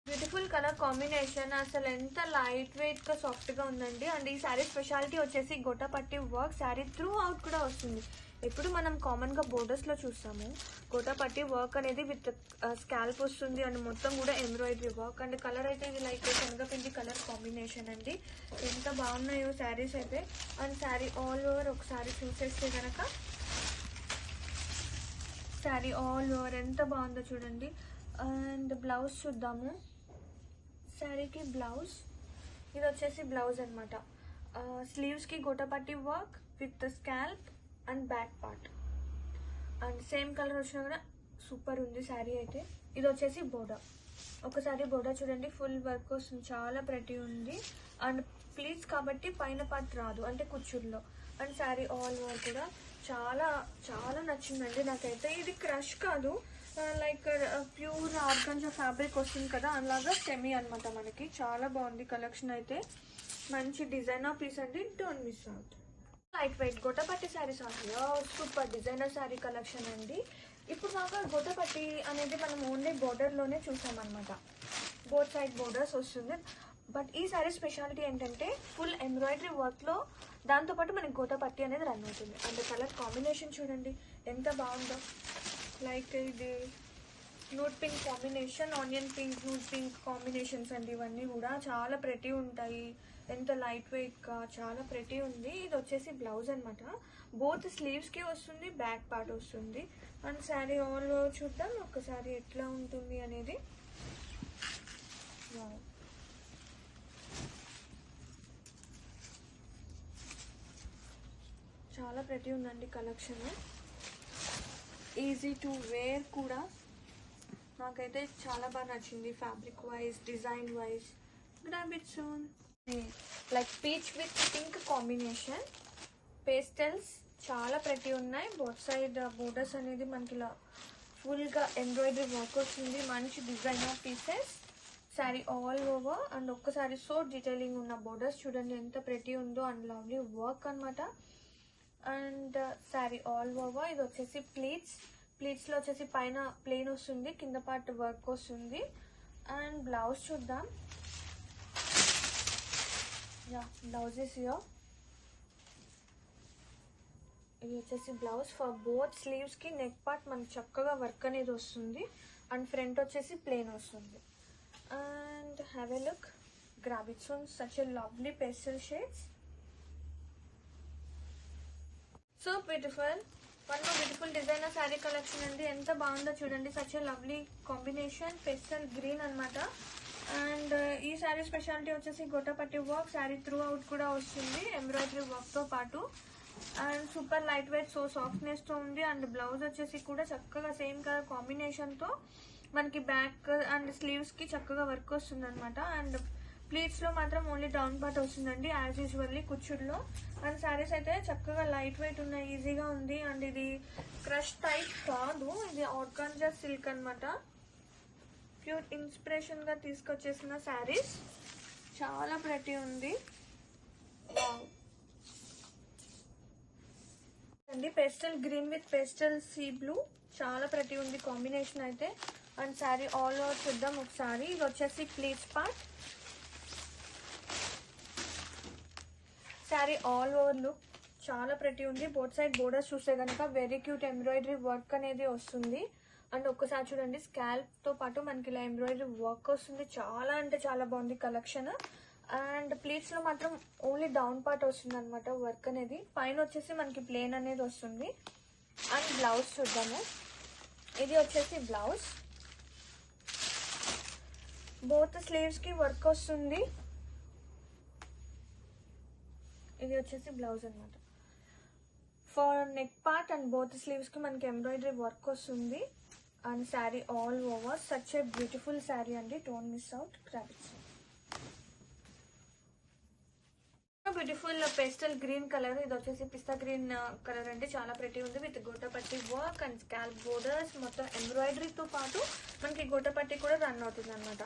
Beautiful colour combination, అసలు ఎంత light weight గా సాఫ్ట్ గా ఉందండి. అండ్ ఈ శారీ స్పెషాలిటీ వచ్చేసి gota patti work sari throughout కూడా వస్తుంది. ఎప్పుడు మనం కామన్ గా బోర్డర్స్ లో చూస్తాము, గోటాపట్టి వర్క్ అనేది విత్ స్కాల్ప్ వస్తుంది అండ్ మొత్తం కూడా ఎంబ్రాయిడరీ వర్క్. అండ్ కలర్ అయితే ఇది లైక్ శనగపిండి కలర్ కాంబినేషన్ అండి. ఎంత బాగున్నాయో శారీస్ అయితే. అండ్ శారీ ఆల్ ఓవర్ ఒకసారి చూసేస్తే కనుక శారీ ఆల్ ఓవర్ ఎంత బాగుందో చూడండి. అండ్ బ్లౌజ్ చూద్దాము. శారీకి బ్లౌజ్ ఇది వచ్చేసి బ్లౌజ్ అనమాట. స్లీవ్స్కి gota patti work with scallop and back part. And same colour వచ్చినా కూడా సూపర్ ఉంది శారీ అయితే. ఇది వచ్చేసి బోర్డర్. ఒకసారి బోర్డర్ చూడండి, ఫుల్ వర్క్ వస్తుంది, చాలా ప్రతి ఉంది. అండ్ ప్లీట్స్ కాబట్టి పైన పార్ట్ రాదు, అంటే కుచ్చుల్లో. అండ్ శారీ ఆల్ ఓవర్ కూడా చాలా చాలా నచ్చిందండి నాకైతే. ఇది క్రష్ కాదు, లైక్ ప్యూర్ ఆర్గంజా ఫ్యాబ్రిక్ వస్తుంది కదా, అలాగా సెమీ అనమాట మనకి. చాలా బాగుంది కలెక్షన్ అయితే. మంచి డిజైనర్ పీస్ అండి, don't miss out. Light weight gota patti saris audio super designer sari collection అండి. ఇప్పుడు దాకా గోటాపట్టి అనేది మనం ఓన్లీ బోర్డర్లోనే చూసామన్నమాట, బోత్ సైడ్ బోర్డర్స్ వస్తుంది. బట్ ఈ శారీ స్పెషాలిటీ ఏంటంటే ఫుల్ ఎంబ్రాయిడరీ వర్క్లో దాంతోపాటు మనకి గోటాపట్టి అనేది రన్ అవుతుంది. అండ్ కలర్ కాంబినేషన్ చూడండి ఎంత బాగుందో. లైక్ ఇది నూట్ pink combination, onion pink, నూట్ pink combinations అండి. ఇవన్నీ కూడా చాలా ప్రెటీ ఉంటాయి, ఎంత లైట్ వెయిట్గా చాలా ప్రెటీ ఉంది. ఇది వచ్చేసి బ్లౌజ్ అనమాట. బోత్ స్లీవ్స్కి వస్తుంది, బ్యాక్ పార్ట్ వస్తుంది. అండ్ శారీ ఆల్ చూద్దాం ఒకసారి ఎట్లా ఉంటుంది అనేది. చాలా ప్రెటీ ఉందండి కలెక్షన్. ఈజీ టు వేర్ కూడా. నాకైతే చాలా బాగా నచ్చింది fabric wise, design wise. Grab it soon. Like peach with pink combination, pastels చాలా ప్రతి ఉన్నాయి. బోత్ సైడ్ బోర్డర్స్ అనేది మనకి ఇలా ఫుల్గా ఎంబ్రాయిడరీ వర్క్ వచ్చింది. మంచి designer pieces sari all over. And ఒక్కసారి సో డీటెయిలింగ్ ఉన్న బోర్డర్స్ చూడండి ఎంత ప్రతి ఉందో. అండ్ లవ్లీ వర్క్ అనమాట. And sari all over. ఇది వచ్చేసి ప్లీట్స్లో వచ్చేసి పైన ప్లెయిన్ వస్తుంది, కింద పార్ట్ వర్క్ వస్తుంది. అండ్ బ్లౌజ్ చూద్దాం. Blouse is here. ఇది వచ్చేసి బ్లౌజ్. ఫర్ బోత్ స్లీవ్స్కి నెక్ పార్ట్ మనకి చక్కగా వర్క్ అనేది వస్తుంది. అండ్ ఫ్రంట్ వచ్చేసి ప్లెయిన్ వస్తుంది. And have a look. Grab it soon. Such a lovely pastel shades. So beautiful. One more beautiful designer sari collection అండి. ఎంత బాగుందో చూడండి. Such a lovely combination, pastel green అనమాట. అండ్ ఈ శారీ స్పెషాలిటీ వచ్చేసి gota patti work sari throughout కూడా వస్తుంది ఎంబ్రాయిడరీ వర్క్తో పాటు. And super light weight, so సాఫ్ట్నెస్తో ఉంది. అండ్ బ్లౌజ్ వచ్చేసి కూడా చక్కగా సేమ్ కలర్ కాంబినేషన్తో మనకి బ్యాక్ అండ్ స్లీవ్స్కి చక్కగా వర్క్ వస్తుంది అనమాట. అండ్ ప్లీట్స్లో మాత్రం ఓన్లీ డౌన్ పార్ట్ వస్తుందండి యాజ్ యూజువల్లీ కుచ్చుల్లో. అండ్ శారీస్ అయితే చక్కగా లైట్ వెయిట్ ఉన్నాయి, ఈజీగా ఉంది. అండ్ ఇది క్రష్ టైప్ కాదు, ఇది ఆర్గాంజా సిల్క్ అనమాట. ప్యూర్ ఇన్స్పిరేషన్గా తీసుకొచ్చేసిన శారీస్. చాలా ప్రతి ఉంది అండి. Pastel green with pastel sea blue, చాలా ప్రతి ఉంది కాంబినేషన్ అయితే. అండ్ శారీ ఆల్ ఓవర్ చూద్దాం ఒకసారి. ఇది వచ్చేసి pleats part. Sari all over look చాలా ప్రతి ఉంది. బోత్ సైడ్ బోర్డర్స్ చూస్తే కనుక వెరీ క్యూట్ ఎంబ్రాయిడరీ వర్క్ అనేది వస్తుంది. అండ్ ఒక్కసారి చూడండి, స్కాల్ప్తో పాటు మనకి ఇలా ఎంబ్రాయిడరీ వర్క్ వస్తుంది. చాలా అంటే చాలా బాగుంది కలెక్షన్. అండ్ ప్లీట్స్లో మాత్రం ఓన్లీ డౌన్ పార్ట్ వస్తుంది అనమాట వర్క్ అనేది. పైన వచ్చేసి మనకి ప్లేన్ అనేది వస్తుంది. అండ్ బ్లౌజ్ చూద్దాము. ఇది వచ్చేసి బ్లౌజ్. బోత్ స్లీవ్స్కి వర్క్ వస్తుంది. ఇది వచ్చేసి బ్లౌజ్ అనమాట. For neck part and both స్లీవ్స్కి మనకి ఎంబ్రాయిడరీ వర్క్ వస్తుంది. And sari all over such a beautiful sari అండి. Don't miss out. Grab it. Beautiful pastel green colour. ఇది వచ్చేసి పిస్తా గ్రీన్ కలర్ అండి. చాలా ప్రతి ఉంది with gota patti work and scallop borders. మొత్తం ఎంబ్రాయిడరీతో పాటు మనకి గోటాపట్టి కూడా రన్ అవుతుంది అనమాట.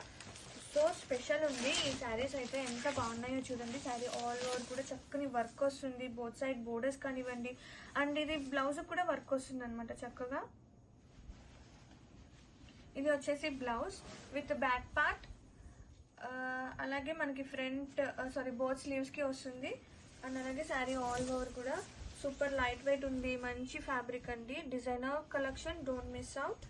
సో స్పెషల్ ఉంది ఈ శారీస్ అయితే. ఎంత బాగున్నాయో చూడండి. శారీ ఆల్ ఓవర్ కూడా చక్కని వర్క్ వస్తుంది. బోత్ సైడ్ బోర్డర్స్ కానివ్వండి. అండ్ ఇది బ్లౌజ్ కూడా వర్క్ వస్తుంది అనమాట చక్కగా. ఇది వచ్చేసి బ్లౌజ్ విత్ బ్యాక్ పార్ట్ అలాగే మనకి ఫ్రంట్ బోత్ స్లీవ్స్కి వస్తుంది. అండ్ అలాగే శారీ ఆల్ ఓవర్ కూడా సూపర్ లైట్ వెయిట్ ఉంది, మంచి ఫ్యాబ్రిక్ అండి. Designer collection, don't miss out.